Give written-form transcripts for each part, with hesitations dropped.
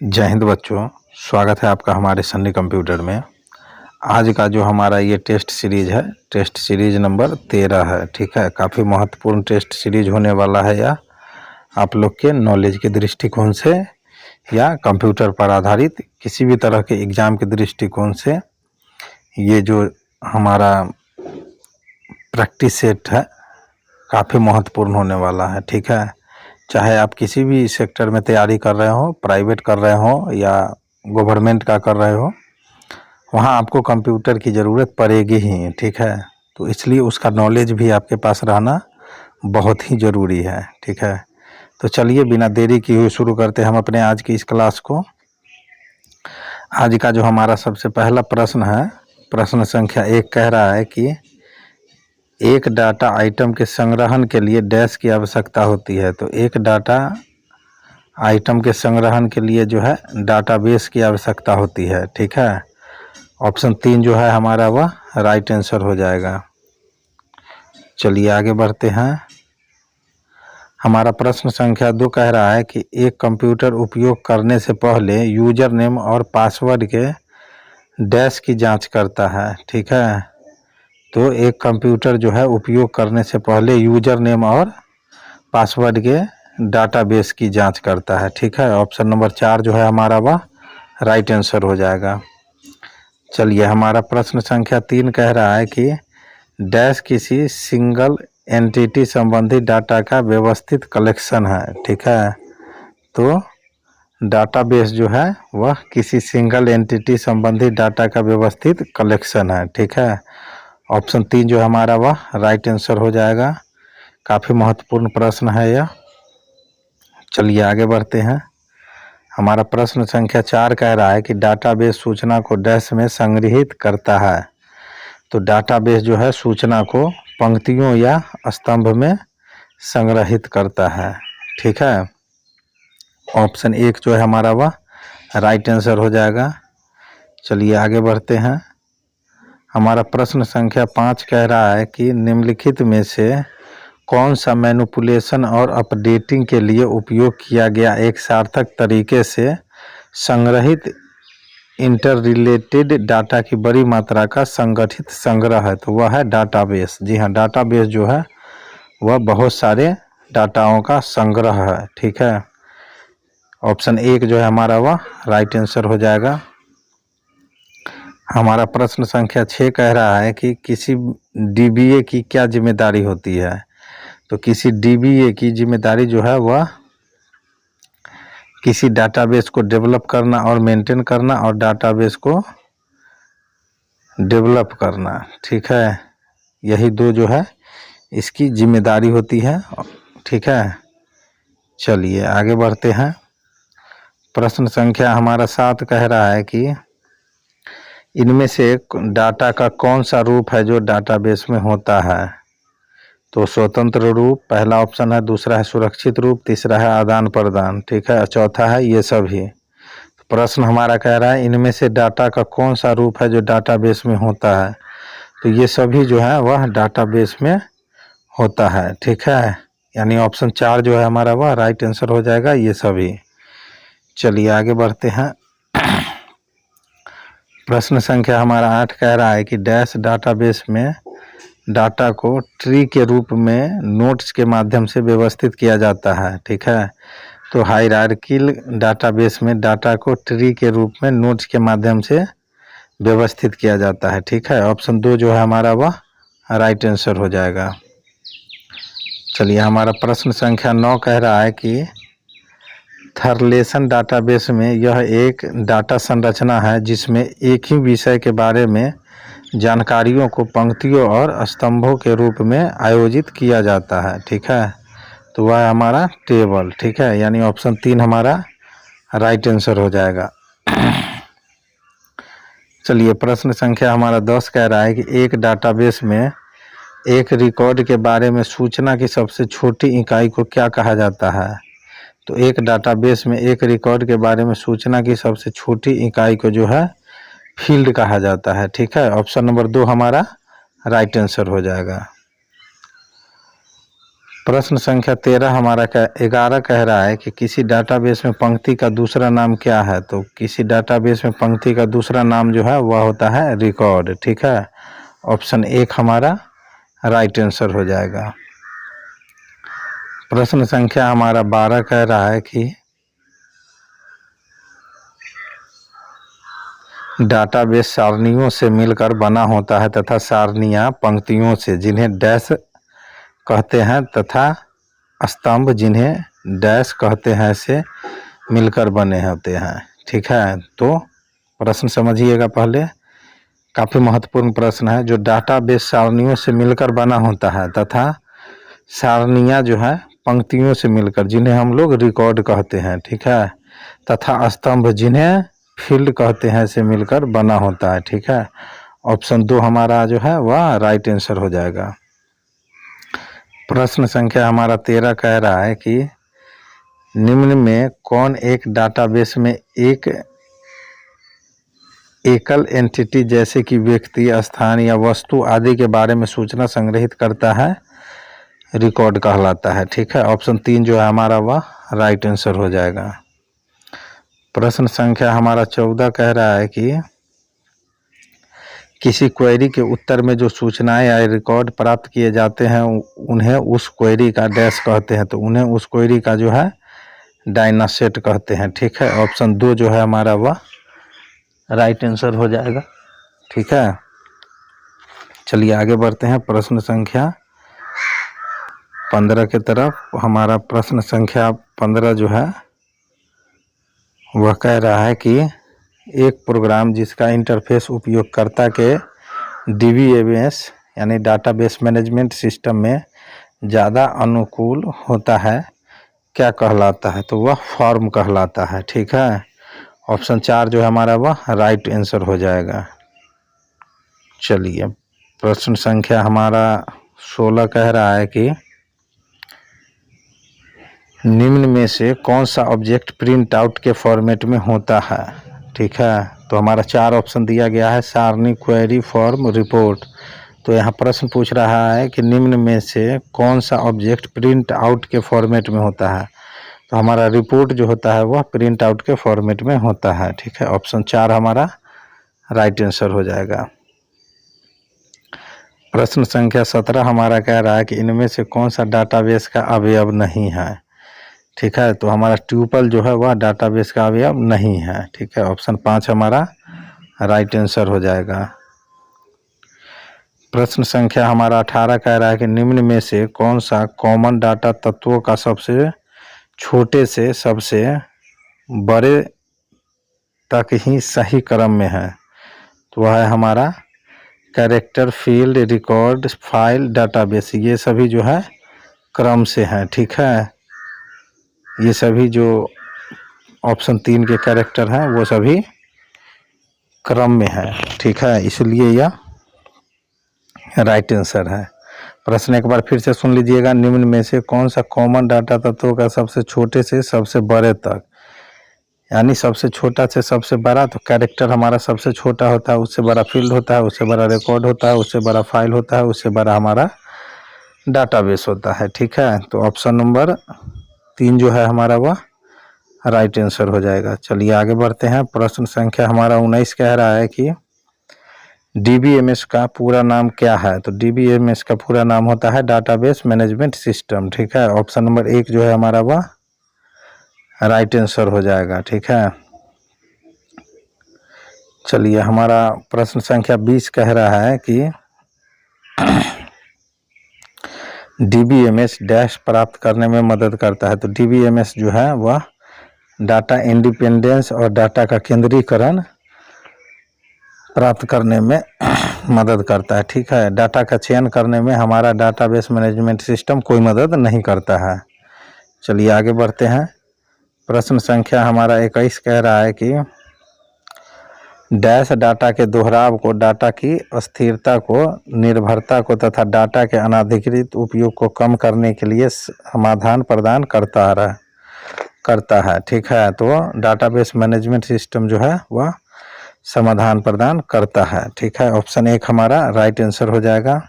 जय हिंद बच्चों, स्वागत है आपका हमारे सन्नी कंप्यूटर में। आज का जो हमारा ये टेस्ट सीरीज़ है, टेस्ट सीरीज़ नंबर 13 है। ठीक है, काफ़ी महत्वपूर्ण टेस्ट सीरीज़ होने वाला है या आप लोग के नॉलेज के दृष्टिकोण से या कंप्यूटर पर आधारित किसी भी तरह के एग्ज़ाम के दृष्टिकोण से ये जो हमारा प्रैक्टिस सेट है काफ़ी महत्वपूर्ण होने वाला है। ठीक है, चाहे आप किसी भी सेक्टर में तैयारी कर रहे हो, प्राइवेट कर रहे हो या गवर्नमेंट का कर रहे हो, वहाँ आपको कंप्यूटर की ज़रूरत पड़ेगी ही। ठीक है, तो इसलिए उसका नॉलेज भी आपके पास रहना बहुत ही ज़रूरी है। ठीक है, तो चलिए बिना देरी किए हुए शुरू करते हैं हम अपने आज की इस क्लास को। आज का जो हमारा सबसे पहला प्रश्न है, प्रश्न संख्या 1 कह रहा है कि एक डाटा आइटम के संग्रहण के लिए डैश की आवश्यकता होती है। तो एक डाटा आइटम के संग्रहण के लिए जो है डाटाबेस की आवश्यकता होती है। ठीक है, ऑप्शन 3 जो है हमारा वह राइट आंसर हो जाएगा। चलिए आगे बढ़ते हैं। हमारा प्रश्न संख्या 2 कह रहा है कि एक कंप्यूटर उपयोग करने से पहले यूजर नेम और पासवर्ड के डैश की जांच करता है। ठीक है, तो एक कंप्यूटर जो है उपयोग करने से पहले यूजर नेम और पासवर्ड के डाटाबेस की जांच करता है। ठीक है, ऑप्शन नंबर 4 जो है हमारा वह राइट आंसर हो जाएगा। चलिए हमारा प्रश्न संख्या 3 कह रहा है कि डैश किसी सिंगल एंटिटी संबंधी डाटा का व्यवस्थित कलेक्शन है। ठीक है, तो डाटाबेस जो है वह किसी सिंगल एंटिटी संबंधी डाटा का व्यवस्थित कलेक्शन है। ठीक है, ऑप्शन 3 जो हमारा वह राइट आंसर हो जाएगा। काफ़ी महत्वपूर्ण प्रश्न है यह। चलिए आगे बढ़ते हैं। हमारा प्रश्न संख्या 4 कह रहा है कि डाटाबेस सूचना को डैश में संग्रहित करता है। तो डाटाबेस जो है सूचना को पंक्तियों या स्तंभ में संग्रहित करता है। ठीक है, ऑप्शन 1 जो है हमारा वह राइट आंसर हो जाएगा। चलिए आगे बढ़ते हैं। हमारा प्रश्न संख्या 5 कह रहा है कि निम्नलिखित में से कौन सा मैनिपुलेशन और अपडेटिंग के लिए उपयोग किया गया एक सार्थक तरीके से संग्रहित इंटर रिलेटेड डाटा की बड़ी मात्रा का संगठित संग्रह है। तो वह है डाटाबेस। जी हाँ, डाटाबेस जो है वह बहुत सारे डाटाओं का संग्रह है। ठीक है, ऑप्शन 1 जो है हमारा वह राइट आंसर हो जाएगा। हमारा प्रश्न संख्या 6 कह रहा है कि किसी डीबीए की क्या जिम्मेदारी होती है। तो किसी डीबीए की जिम्मेदारी जो है वह किसी डाटाबेस को डेवलप करना और मेंटेन करना और डाटाबेस को डेवलप करना। ठीक है, यही दो जो है इसकी जिम्मेदारी होती है। ठीक है, चलिए आगे बढ़ते हैं। प्रश्न संख्या हमारा 7 कह रहा है कि इनमें से डाटा का कौन सा रूप है जो डाटाबेस में होता है। तो स्वतंत्र रूप पहला ऑप्शन है, दूसरा है सुरक्षित रूप, तीसरा है आदान प्रदान। ठीक है, चौथा है ये सभी। प्रश्न हमारा कह रहा है इनमें से डाटा का कौन सा रूप है जो डाटाबेस में होता है। तो ये सभी जो है वह डाटाबेस में होता है। ठीक है, यानी ऑप्शन 4 जो है हमारा वह राइट आंसर हो जाएगा, ये सभी। चलिए आगे बढ़ते हैं। प्रश्न संख्या हमारा 8 कह रहा है कि डैश डाटाबेस में डाटा को ट्री के रूप में नोट्स के माध्यम से व्यवस्थित किया जाता है। ठीक है, तो हायरार्किकल डाटाबेस में डाटा को ट्री के रूप में नोट्स के माध्यम से व्यवस्थित किया जाता है। ठीक है, ऑप्शन 2 जो है हमारा वह राइट आंसर हो जाएगा। चलिए हमारा प्रश्न संख्या 9 कह रहा है कि थर्लेशन डाटाबेस में यह एक डाटा संरचना है जिसमें एक ही विषय के बारे में जानकारियों को पंक्तियों और स्तंभों के रूप में आयोजित किया जाता है। ठीक है, तो वह हमारा टेबल। ठीक है, यानी ऑप्शन 3 हमारा राइट आंसर हो जाएगा। चलिए प्रश्न संख्या हमारा 10 कह रहा है कि एक डाटाबेस में एक रिकॉर्ड के बारे में सूचना की सबसे छोटी इकाई को क्या कहा जाता है। तो एक डाटाबेस में एक रिकॉर्ड के बारे में सूचना की सबसे छोटी इकाई को जो है फील्ड कहा जाता है। ठीक है, ऑप्शन नंबर 2 हमारा राइट आंसर हो जाएगा। प्रश्न संख्या 13 हमारा 11 कह रहा है कि किसी डाटाबेस में पंक्ति का दूसरा नाम क्या है। तो किसी डाटाबेस में पंक्ति का दूसरा नाम जो है वह होता है रिकॉर्ड। ठीक है, ऑप्शन 1 हमारा राइट आंसर हो जाएगा। प्रश्न संख्या हमारा 12 कह रहा है कि डाटाबेस सारणियों से मिलकर बना होता है तथा सारणियां पंक्तियों से, जिन्हें डैश कहते हैं, तथा स्तंभ जिन्हें डैश कहते हैं, से मिलकर बने होते हैं। ठीक है, तो प्रश्न समझिएगा पहले, काफ़ी महत्वपूर्ण प्रश्न है। जो डाटाबेस सारणियों से मिलकर बना होता है तथा सारणियां जो है पंक्तियों से मिलकर, जिन्हें हम लोग रिकॉर्ड कहते हैं। ठीक है, तथा स्तंभ जिन्हें फील्ड कहते हैं, से मिलकर बना होता है। ठीक है, ऑप्शन 2 हमारा जो है वह राइट आंसर हो जाएगा। प्रश्न संख्या हमारा 13 कह रहा है कि निम्न में कौन एक डाटाबेस में एक एकल एंटिटी जैसे कि व्यक्ति, स्थान या वस्तु आदि के बारे में सूचना संग्रहित करता है, रिकॉर्ड कहलाता है। ठीक है, ऑप्शन 3 जो है हमारा वह राइट आंसर हो जाएगा। प्रश्न संख्या हमारा 14 कह रहा है कि किसी क्वेरी के उत्तर में जो सूचनाएं या रिकॉर्ड प्राप्त किए जाते हैं उन्हें उस क्वेरी का डैश कहते हैं। तो उन्हें उस क्वेरी का जो है डायनासेट कहते हैं। ठीक है, ऑप्शन 2 जो है हमारा वह राइट आंसर हो जाएगा। ठीक है, चलिए आगे बढ़ते हैं प्रश्न संख्या 15 की तरफ। हमारा प्रश्न संख्या 15 जो है वह कह रहा है कि एक प्रोग्राम जिसका इंटरफेस उपयोगकर्ता के DBMS यानी डाटाबेस मैनेजमेंट सिस्टम में ज़्यादा अनुकूल होता है, क्या कहलाता है। तो वह फॉर्म कहलाता है। ठीक है, ऑप्शन 4 जो है हमारा वह राइट आंसर हो जाएगा। चलिए प्रश्न संख्या हमारा 16 कह रहा है कि निम्न में से कौन सा ऑब्जेक्ट प्रिंट आउट के फॉर्मेट में होता है। ठीक है, तो हमारा 4 ऑप्शन दिया गया है, सारणी, क्वेरी, फॉर्म, रिपोर्ट। तो यहाँ प्रश्न पूछ रहा है कि निम्न में से कौन सा ऑब्जेक्ट प्रिंट आउट के फॉर्मेट में होता है। तो हमारा रिपोर्ट जो होता है वह प्रिंट आउट के फॉर्मेट में होता है। ठीक है, ऑप्शन 4 हमारा राइट आंसर हो जाएगा। प्रश्न संख्या 17 हमारा कह रहा है कि इनमें से कौन सा डाटाबेस का अवयव नहीं है। ठीक है, तो हमारा ट्यूपल जो है वह डाटाबेस का अवयव नहीं है। ठीक है, ऑप्शन 5 हमारा राइट आंसर हो जाएगा। प्रश्न संख्या हमारा 18 कह रहा है कि निम्न में से कौन सा कॉमन डाटा तत्वों का सबसे छोटे से सबसे बड़े तक ही सही क्रम में है। तो वह है हमारा character, field, record, file, database. ये सभी जो है क्रम से हैं। ठीक है, ये सभी जो ऑप्शन 3 के कैरेक्टर हैं वो सभी क्रम में है। ठीक है, इसलिए यह राइट आंसर है। प्रश्न एक बार फिर से सुन लीजिएगा, निम्न में से कौन सा कॉमन डाटा तत्वों का सबसे छोटे से सबसे बड़े तक, यानी सबसे छोटा से सबसे बड़ा। तो कैरेक्टर हमारा सबसे छोटा होता है, उससे बड़ा फील्ड होता है, उससे बड़ा रिकॉर्ड होता है, उससे बड़ा फाइल होता है, उससे बड़ा हमारा डाटाबेस होता है। ठीक है, तो ऑप्शन नंबर 3 जो है हमारा वह राइट आंसर हो जाएगा। चलिए आगे बढ़ते हैं। प्रश्न संख्या हमारा 19 कह रहा है कि DBMS का पूरा नाम क्या है। तो DBMS का पूरा नाम होता है डाटाबेस मैनेजमेंट सिस्टम। ठीक है, ऑप्शन नंबर 1 जो है हमारा वह राइट आंसर हो जाएगा। ठीक है, चलिए हमारा प्रश्न संख्या 20 कह रहा है कि DBMS डैश प्राप्त करने में मदद करता है। तो DBMS जो है वह डाटा इंडिपेंडेंस और डाटा का केंद्रीकरण प्राप्त करने में मदद करता है। ठीक है, डाटा का चयन करने में हमारा डाटाबेस मैनेजमेंट सिस्टम कोई मदद नहीं करता है। चलिए आगे बढ़ते हैं। प्रश्न संख्या हमारा 21 कह रहा है कि डैश डाटा के दोहराव को, डाटा की अस्थिरता को, निर्भरता को तथा डाटा के अनाधिकृत उपयोग को कम करने के लिए समाधान प्रदान करता है। ठीक है, तो डाटाबेस मैनेजमेंट सिस्टम जो है वह समाधान प्रदान करता है। ठीक है, ऑप्शन 1 हमारा राइट आंसर हो जाएगा।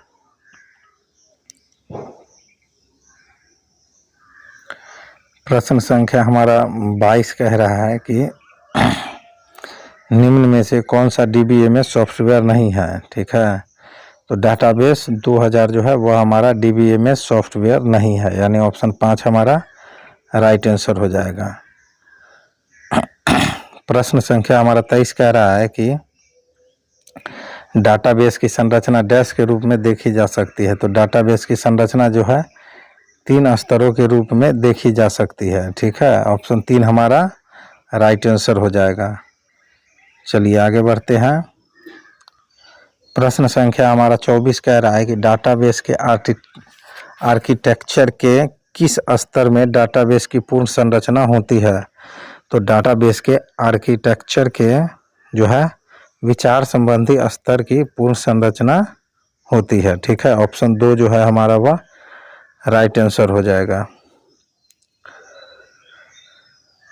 प्रश्न संख्या हमारा 22 कह रहा है कि निम्न में से कौन सा DBMS सॉफ्टवेयर नहीं है। ठीक है, तो डाटाबेस 2000 जो है वह हमारा DBMS सॉफ्टवेयर नहीं है, यानी ऑप्शन 5 हमारा राइट आंसर हो जाएगा। प्रश्न संख्या हमारा 23 कह रहा है कि डाटाबेस की संरचना डैश के रूप में देखी जा सकती है। तो डाटाबेस की संरचना जो है 3 स्तरों के रूप में देखी जा सकती है। ठीक है, ऑप्शन 3 हमारा राइट आंसर हो जाएगा। चलिए आगे बढ़ते हैं। प्रश्न संख्या हमारा 24 कह रहा है कि डाटाबेस के आर्किटेक्चर के किस स्तर में डाटाबेस की पूर्ण संरचना होती है। तो डाटाबेस के आर्किटेक्चर के जो है विचार संबंधी स्तर की पूर्ण संरचना होती है। ठीक है, ऑप्शन 2 जो है हमारा वह राइट आंसर हो जाएगा।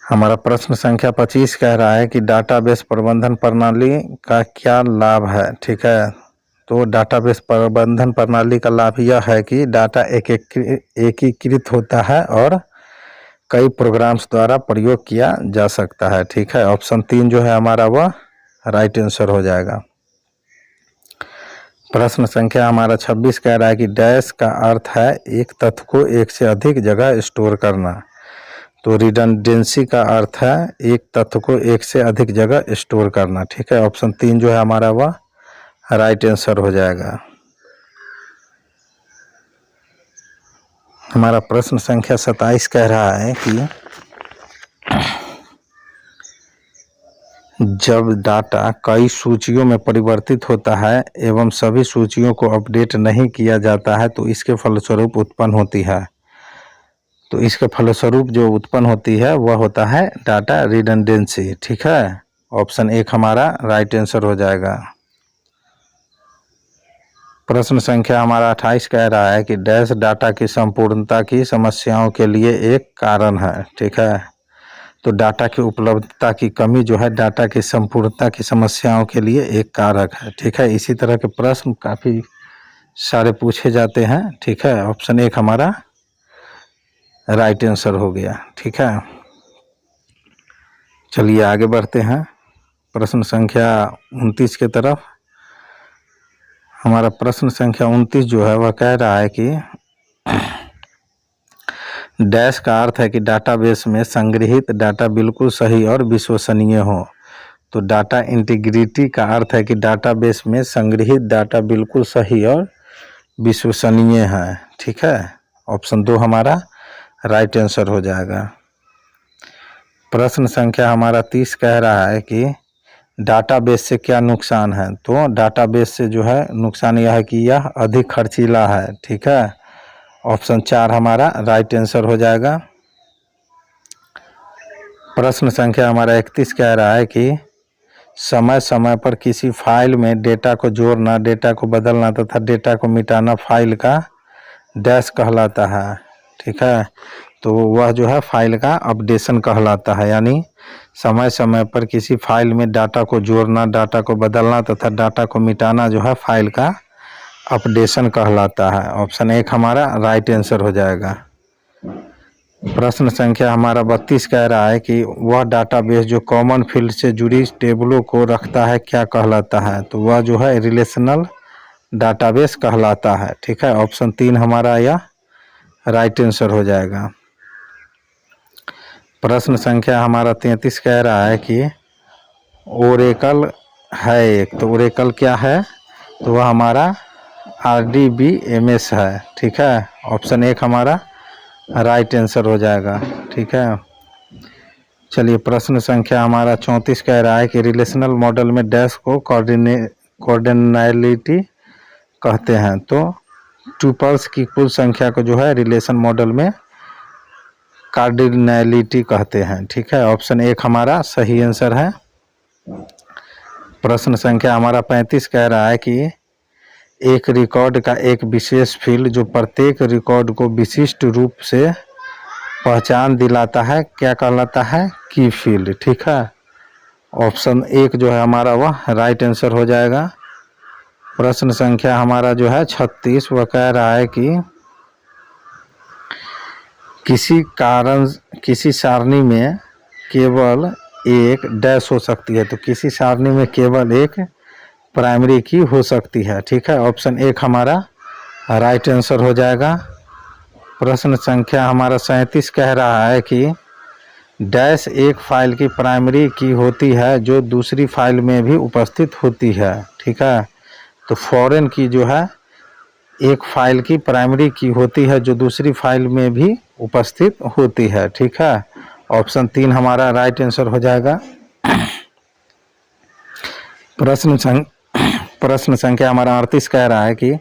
हमारा प्रश्न संख्या 25 कह रहा है कि डाटाबेस प्रबंधन प्रणाली का क्या लाभ है। ठीक है, तो डाटाबेस प्रबंधन प्रणाली का लाभ यह है कि डाटा एकीकृत होता है और कई प्रोग्राम्स द्वारा प्रयोग किया जा सकता है। ठीक है, ऑप्शन 3 जो है हमारा वह राइट आंसर हो जाएगा। प्रश्न संख्या हमारा 26 कह रहा है कि डैश का अर्थ है एक तथ्य को एक से अधिक जगह स्टोर करना। तो रिडंडेंसी का अर्थ है एक तथ्य को एक से अधिक जगह स्टोर करना। ठीक है, ऑप्शन 3 जो है हमारा वह राइट आंसर हो जाएगा। हमारा प्रश्न संख्या 27 कह रहा है कि जब डाटा कई सूचियों में परिवर्तित होता है एवं सभी सूचियों को अपडेट नहीं किया जाता है तो इसके फलस्वरूप उत्पन्न होती है। तो इसके फलस्वरूप जो उत्पन्न होती है वह होता है डाटा रिडंडेंसी। ठीक है, ऑप्शन 1 हमारा राइट आंसर हो जाएगा। प्रश्न संख्या हमारा 28 कह रहा है कि डैश डाटा की संपूर्णता की समस्याओं के लिए एक कारण है। ठीक है, तो डाटा की उपलब्धता की कमी जो है डाटा की संपूर्णता की समस्याओं के लिए एक कारक है। ठीक है, इसी तरह के प्रश्न काफ़ी सारे पूछे जाते हैं। ठीक है, ऑप्शन 1 हमारा राइट आंसर हो गया। ठीक है, चलिए आगे बढ़ते हैं प्रश्न संख्या 29 के तरफ। हमारा प्रश्न संख्या 29 जो है वह कह रहा है कि डैश का अर्थ है कि डाटाबेस में संग्रहित डाटा बिल्कुल सही और विश्वसनीय हो। तो डाटा इंटीग्रिटी का अर्थ है कि डाटाबेस में संग्रहित डाटा बिल्कुल सही और विश्वसनीय है। ठीक है, ऑप्शन 2 हमारा राइट आंसर हो जाएगा। प्रश्न संख्या हमारा 30 कह रहा है कि डाटाबेस से क्या नुकसान है। तो डाटाबेस से जो है नुकसान यह है कि यह अधिक खर्चीला है। ठीक है, ऑप्शन 4 हमारा राइट आंसर हो जाएगा। प्रश्न संख्या हमारा 31 कह रहा है कि समय समय पर किसी फाइल में डेटा को जोड़ना, डेटा को बदलना तथा डेटा को मिटाना फाइल का डैश कहलाता है। ठीक है, तो वह जो है फाइल का अपडेशन कहलाता है, यानी समय समय पर किसी फाइल में डाटा को जोड़ना, डाटा को बदलना तथा डाटा को मिटाना जो है फाइल का अपडेशन कहलाता है। ऑप्शन 1 हमारा राइट आंसर हो जाएगा। प्रश्न संख्या हमारा 32 कह रहा है कि वह डाटाबेस जो कॉमन फील्ड से जुड़ी टेबलों को रखता है क्या कहलाता है। तो वह जो है रिलेशनल डाटाबेस कहलाता है। ठीक है, ऑप्शन 3 हमारा यह राइट आंसर हो जाएगा। प्रश्न संख्या हमारा 33 कह रहा है कि ओरेकल है एक। तो ओरेकल क्या है, तो वह हमारा RDBMS है। ठीक है, ऑप्शन 1 हमारा राइट आंसर हो जाएगा। ठीक है, चलिए प्रश्न संख्या हमारा 34 कह रहा है कि रिलेशनल मॉडल में डैश को कोऑर्डिनैलिटी कहते हैं। तो ट्यूपल्स की कुल संख्या को जो है रिलेशन मॉडल में कार्डिनैलिटी कहते हैं। ठीक है, ऑप्शन 1 हमारा सही आंसर है। प्रश्न संख्या हमारा 35 कह रहा है कि एक रिकॉर्ड का एक विशेष फील्ड जो प्रत्येक रिकॉर्ड को विशिष्ट रूप से पहचान दिलाता है क्या कहलाता है, की फील्ड। ठीक है, ऑप्शन 1 जो है हमारा वह राइट आंसर हो जाएगा। प्रश्न संख्या हमारा जो है 36 वह कह रहा है कि किसी कारण किसी सारणी में केवल एक डैश हो सकती है, तो किसी सारणी में केवल एक प्राइमरी की हो सकती है। ठीक है, ऑप्शन एक हमारा राइट आंसर हो जाएगा। प्रश्न संख्या हमारा 37 कह रहा है कि डैश एक फाइल की प्राइमरी की होती है जो दूसरी फाइल में भी उपस्थित होती है। ठीक है, तो फॉरेन की जो है एक फाइल की प्राइमरी की होती है जो दूसरी फाइल में भी उपस्थित होती है। ठीक है, ऑप्शन 3 हमारा राइट आंसर हो जाएगा। प्रश्न संख्या हमारा 38 कह रहा है कि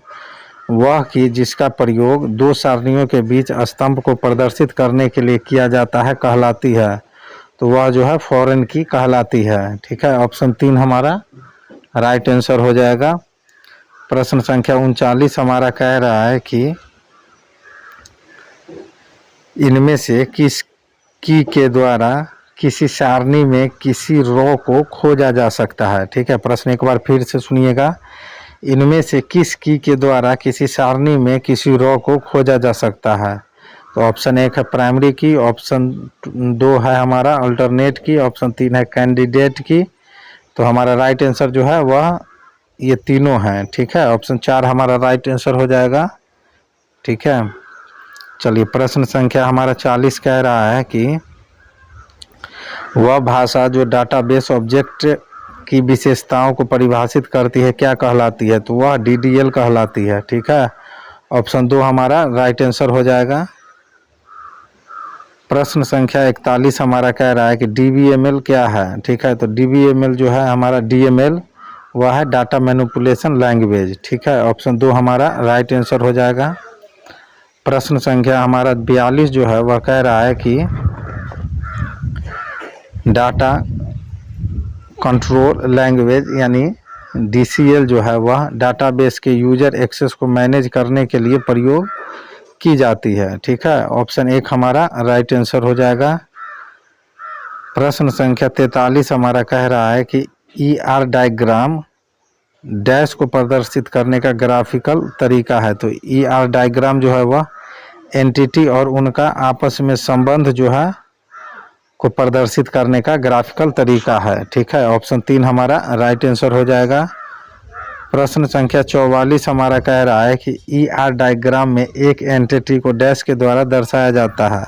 वह की जिसका प्रयोग दो सारणियों के बीच स्तंभ को प्रदर्शित करने के लिए किया जाता है कहलाती है, तो वह जो है फॉरेन की कहलाती है। ठीक है, ऑप्शन 3 हमारा राइट आंसर हो जाएगा। प्रश्न संख्या 39 हमारा कह रहा है कि इनमें से किस की के द्वारा किसी सारणी में किसी रो को खोजा जा सकता है। ठीक है, प्रश्न एक बार फिर से सुनिएगा। इनमें से किस की के द्वारा किसी सारणी में किसी रो को खोजा जा सकता है, तो ऑप्शन एक है प्राइमरी की, ऑप्शन 2 है हमारा अल्टरनेट की, ऑप्शन 3 है कैंडिडेट की। तो हमारा राइट आंसर जो है वह ये तीनों हैं। ठीक है, ऑप्शन 4 हमारा राइट आंसर हो जाएगा। ठीक है, चलिए प्रश्न संख्या हमारा 40 कह रहा है कि वह भाषा जो डाटाबेस ऑब्जेक्ट की विशेषताओं को परिभाषित करती है क्या कहलाती है, तो वह DDL कहलाती है। ठीक है, ऑप्शन 2 हमारा राइट आंसर हो जाएगा। प्रश्न संख्या 41 हमारा कह रहा है कि DBML क्या है। ठीक है, तो DBML जो है हमारा DML वह है डाटा मैनिपुलेशन लैंग्वेज। ठीक है, ऑप्शन 2 हमारा राइट आंसर हो जाएगा। प्रश्न संख्या हमारा 42 जो है वह कह रहा है कि डाटा कंट्रोल लैंग्वेज यानी DCL जो है वह डाटाबेस के यूजर एक्सेस को मैनेज करने के लिए प्रयोग की जाती है। ठीक है, ऑप्शन 1 हमारा राइट आंसर हो जाएगा। प्रश्न संख्या 43 हमारा कह रहा है कि ER डायग्राम डैश को प्रदर्शित करने का ग्राफिकल तरीका है, तो ER डायग्राम जो है वह एंटिटी और उनका आपस में संबंध जो है को प्रदर्शित करने का ग्राफिकल तरीका है। ठीक है, ऑप्शन 3 हमारा राइट आंसर हो जाएगा। प्रश्न संख्या 44 हमारा कह रहा है कि ER डायग्राम में एक एंटिटी को डैश के द्वारा दर्शाया जाता है,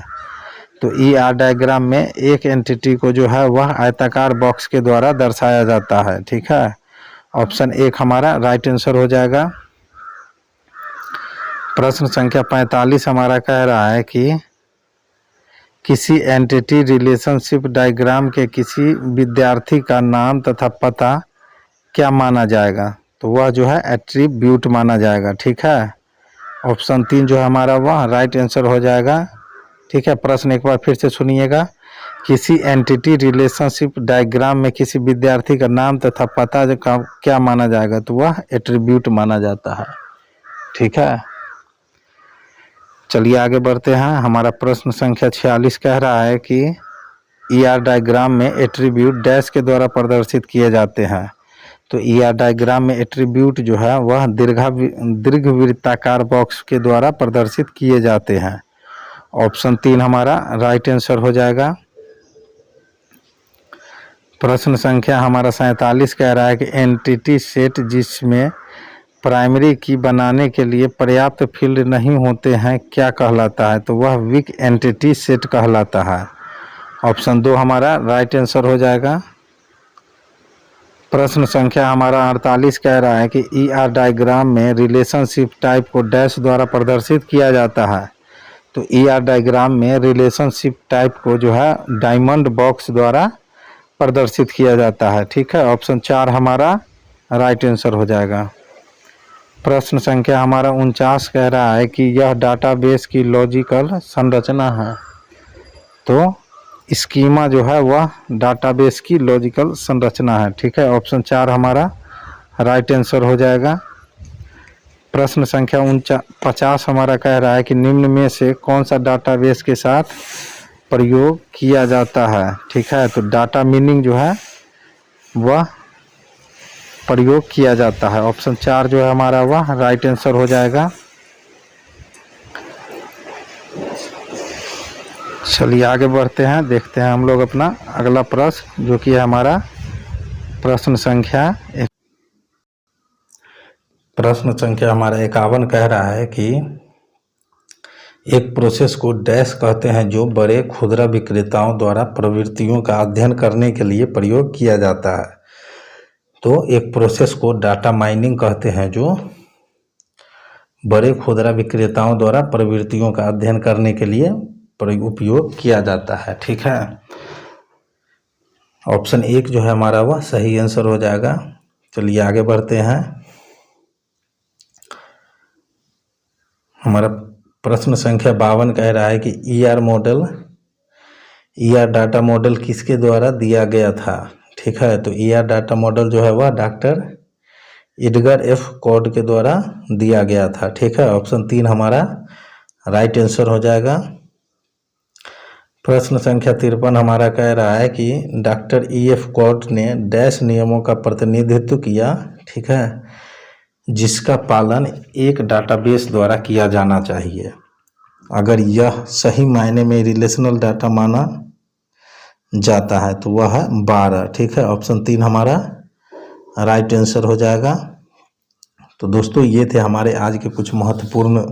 तो ER डायग्राम में एक एंटिटी को जो है वह आयताकार बॉक्स के द्वारा दर्शाया जाता है। ठीक है, ऑप्शन 1 हमारा राइट आंसर हो जाएगा। प्रश्न संख्या 45 हमारा कह रहा है कि किसी एंटिटी रिलेशनशिप डायग्राम के किसी विद्यार्थी का नाम तथा पता क्या माना जाएगा, तो वह जो है एट्रीब्यूट माना जाएगा। ठीक है, ऑप्शन 3 जो है हमारा वह राइट आंसर हो जाएगा। ठीक है, प्रश्न एक बार फिर से सुनिएगा। किसी एंटिटी रिलेशनशिप डायग्राम में किसी विद्यार्थी का नाम तथा पता जो क्या माना जाएगा, तो वह एट्रीब्यूट माना जाता है। ठीक है, चलिए आगे बढ़ते हैं। हमारा प्रश्न संख्या 46 कह रहा है कि ER डायग्राम में एट्रीब्यूट डैश के द्वारा प्रदर्शित किए जाते हैं, तो ER डायग्राम में एट्रीब्यूट जो है वह दीर्घवृत्ताकार बॉक्स के द्वारा प्रदर्शित किए जाते हैं। ऑप्शन 3 हमारा राइट आंसर हो जाएगा। प्रश्न संख्या हमारा 47 कह रहा है कि एंटिटी सेट जिसमें प्राइमरी की बनाने के लिए पर्याप्त फील्ड नहीं होते हैं क्या कहलाता है, तो वह वीक एंटिटी सेट कहलाता है। ऑप्शन 2 हमारा राइट आंसर हो जाएगा। प्रश्न संख्या हमारा 48 कह रहा है कि ER डायग्राम में रिलेशनशिप टाइप को डैश द्वारा प्रदर्शित किया जाता है, तो ER डायग्राम में रिलेशनशिप टाइप को जो है डायमंड बॉक्स द्वारा प्रदर्शित किया जाता है। ठीक है, ऑप्शन 4 हमारा राइट आंसर हो जाएगा। प्रश्न संख्या हमारा 49 कह रहा है कि यह डाटाबेस की लॉजिकल संरचना है, तो स्कीमा जो है वह डाटाबेस की लॉजिकल संरचना है। ठीक है, ऑप्शन 4 हमारा राइट आंसर हो जाएगा। प्रश्न संख्या 50 हमारा कह रहा है कि निम्न में से कौन सा डाटाबेस के साथ प्रयोग किया जाता है। ठीक है, तो डाटा मीनिंग जो है वह प्रयोग किया जाता है। ऑप्शन 4 जो है हमारा वह राइट आंसर हो जाएगा। चलिए आगे बढ़ते हैं, देखते हैं हम लोग अपना अगला प्रश्न, जो कि है हमारा प्रश्न संख्या हमारा 51 कह रहा है कि एक प्रोसेस को डैश कहते हैं जो बड़े खुदरा विक्रेताओं द्वारा प्रवृत्तियों का अध्ययन करने के लिए प्रयोग किया जाता है। तो एक प्रोसेस को डाटा माइनिंग कहते हैं जो बड़े खुदरा विक्रेताओं द्वारा प्रवृत्तियों का अध्ययन करने के लिए उपयोग किया जाता है। ठीक है, ऑप्शन 1 जो है हमारा वह सही आंसर हो जाएगा। चलिए आगे बढ़ते हैं। हमारा प्रश्न संख्या 52 कह रहा है कि ईआर डाटा मॉडल किसके द्वारा दिया गया था। ठीक है, तो ईआर डाटा मॉडल जो है वह डॉक्टर एडगर एफ कॉड के द्वारा दिया गया था। ठीक है, ऑप्शन 3 हमारा राइट आंसर हो जाएगा। प्रश्न संख्या 53 हमारा कह रहा है कि डॉक्टर EF कॉड ने डैश नियमों का प्रतिनिधित्व किया। ठीक है, जिसका पालन एक डाटाबेस द्वारा किया जाना चाहिए अगर यह सही मायने में रिलेशनल डाटा माना जाता है, तो वह है 12। ठीक है, ऑप्शन 3 हमारा राइट आंसर हो जाएगा। तो दोस्तों ये थे हमारे आज के कुछ महत्वपूर्ण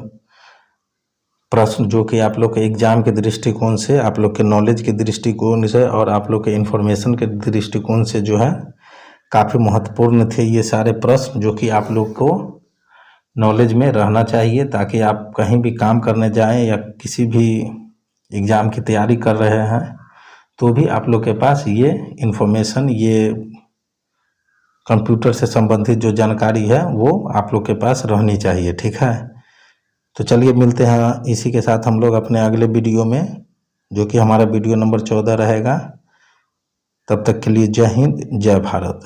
प्रश्न, जो कि आप लोग के एग्जाम के दृष्टिकोण से, आप लोग के नॉलेज के दृष्टिकोण से और आप लोग के इन्फॉर्मेशन के दृष्टिकोण से जो है काफ़ी महत्वपूर्ण थे ये सारे प्रश्न, जो कि आप लोग को नॉलेज में रहना चाहिए, ताकि आप कहीं भी काम करने जाएं या किसी भी एग्ज़ाम की तैयारी कर रहे हैं तो भी आप लोग के पास ये इन्फॉर्मेशन, ये कंप्यूटर से संबंधित जो जानकारी है वो आप लोग के पास रहनी चाहिए। ठीक है, तो चलिए मिलते हैं इसी के साथ हम लोग अपने अगले वीडियो में, जो कि हमारा वीडियो नंबर 14 रहेगा। तब तक के लिए जय हिंद, जय भारत।